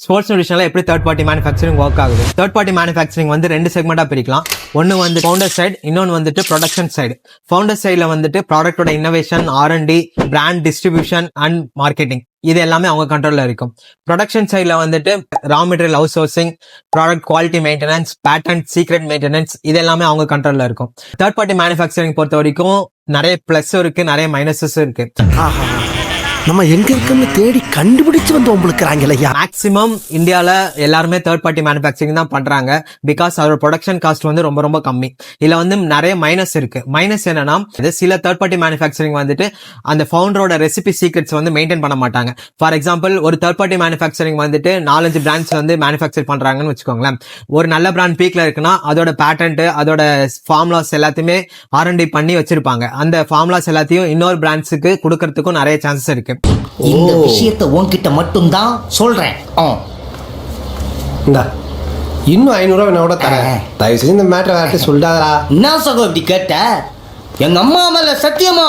Sports நியூட்ரிஷன்ல எப்படி third party manufacturing work ஆகுது. Third party manufacturing வந்து ரெண்டு செக்மெண்டா பிரிக்கலாம். ஒன்னு வந்து ஃபவுண்டர் சைடு, இன்னொன்னு வந்துட்டு ப்ரொடக்ஷன் சைடு. ஃபவுண்டர் சைடுல வந்துட்டு ப்ராடக்டோட innovation, R&D, brand distribution and marketing இது எல்லாமே அவங்க கண்ட்ரோல்ல இருக்கும். ப்ரொடக்ஷன் சைட்ல வந்துட்டு raw material outsourcing, product quality maintenance, patent secret maintenance இது எல்லாமே அவங்க கண்ட்ரோல்ல இருக்கும். தேர்ட் பார்ட்டி மேனுஃபேக்சரிங் பொறுத்த வரைக்கும் நிறைய பிளஸும் இருக்கு, நிறைய மைனஸஸும் இருக்கு. நம்ம எங்க இருக்குன்னு தேடி கண்டுபிடிச்சு வந்து உங்களுக்கு மேக்ஸிமம் இந்தியால எல்லாருமே தேர்ட் பார்ட்டி மேனுஃபேக்சரிங் தான் பண்றாங்க. பிகாஸ் அதோட ப்ரொடக்ஷன் காஸ்ட் வந்து ரொம்ப ரொம்ப கம்மி. இதுல வந்து நிறைய மைனஸ் இருக்கு. மைனஸ் என்னன்னா, சில தேர்ட் பார்ட்டி மேனுஃபேக்சரிங் வந்துட்டு அந்த ஃபவுண்டரோட ரெசிபி சீக்ரெட்ஸ் வந்து மெயின்டைன் பண்ண மாட்டாங்க. ஃபார் எக்ஸாம்பிள், ஒரு தேர்ட் பார்ட்டி மேனுஃபேக்சரிங் வந்துட்டு 4-5 பிராண்ட்ஸ் வந்து மேனுஃபேக்சர் பண்றாங்கன்னு வச்சுக்கோங்களேன். ஒரு நல்ல பிராண்ட் பீக்ல இருக்குன்னா அதோட பேட்டன்ட், அதோட ஃபார்முலாஸ் எல்லாத்தையுமே R&D பண்ணி வச்சிருப்பாங்க. அந்த ஃபார்முலாஸ் எல்லாத்தையும் இன்னொரு பிராண்ட்ஸுக்கு கொடுக்கறதுக்கும் நிறைய சான்சஸ் இருக்கு. இந்த விஷயத்தை உன்கிட்ட மட்டும்தான் சொல்றேன். இந்தா இன்னும் 500 ரூபா என்னோட தரேன். தயவு செஞ்சு இந்த மேட்டர் யார்கிட்ட சொல்லிட்டாரா? என்ன சகோ இப்படி கேட்ட? எங்க அம்மா மேல சத்தியமா?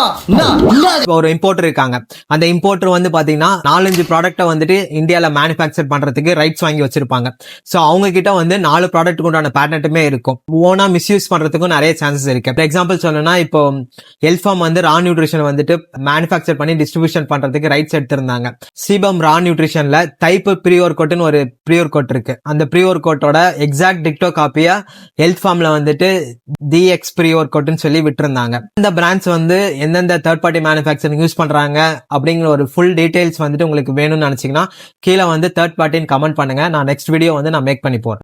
ஒரு இம்போர்ட்டர் இருக்காங்க. அந்த இம்போர்ட்டர் வந்து பாத்தீங்கன்னா 4-5 ப்ராடக்ட்டை வந்துட்டு இந்தியால மேனுஃபேக்சர் பண்றதுக்கு ரைட்ஸ் வாங்கி வச்சிருப்பாங்க. சோ அவங்க கிட்ட வந்து 4 ப்ராடக்ட் உண்டான பேட்டன்ட்டுமே இருக்கும். ஓனா மிஸ்யூஸ் பண்றதுக்கும் நிறைய சான்சஸ் இருக்கு. ஃபார் எக்ஸாம்பிள் சொல்லணும்னா, இப்போ எல்ஃபார்ம் வந்து ரா நியூட்ரிஷன் வந்துட்டு மேனுஃபேக்சர் பண்ணி டிஸ்ட்ரிபியூஷன் பண்றதுக்கு ரைட்ஸ் எடுத்திருந்தாங்க. சீபம் ரா நியூட்ரிஷன்ல டைப் ப்ரீ ஒர்க் ஒரு ப்ரீ ஒர்க் இருக்கு. அந்த ப்ரீ ஒர்க் எக்ஸாக்ட் டிக்டோ காப்பியா எல்ஃபார்ம்ல வந்துட்டு DX ப்ரீ ஒர்க் சொல்லி விட்டுருந்தாங்க. இந்த பிராண்ட்ஸ் வந்து எந்தெந்த தேர்ட் பார்ட்டி மேனுஃபேக்சரிங் யூஸ் பண்றாங்க அப்படிங்கிற ஒரு ஃபுல் டீடைல்ஸ் வந்துட்டு உங்களுக்கு வேணும்னு நினைச்சீங்கன்னா கீழே வந்து தேர்ட் பார்ட்டின்னு கமெண்ட் பண்ணுங்க. நான் நெக்ஸ்ட் வீடியோ வந்து நான் மேக் பண்ணி போறேன்.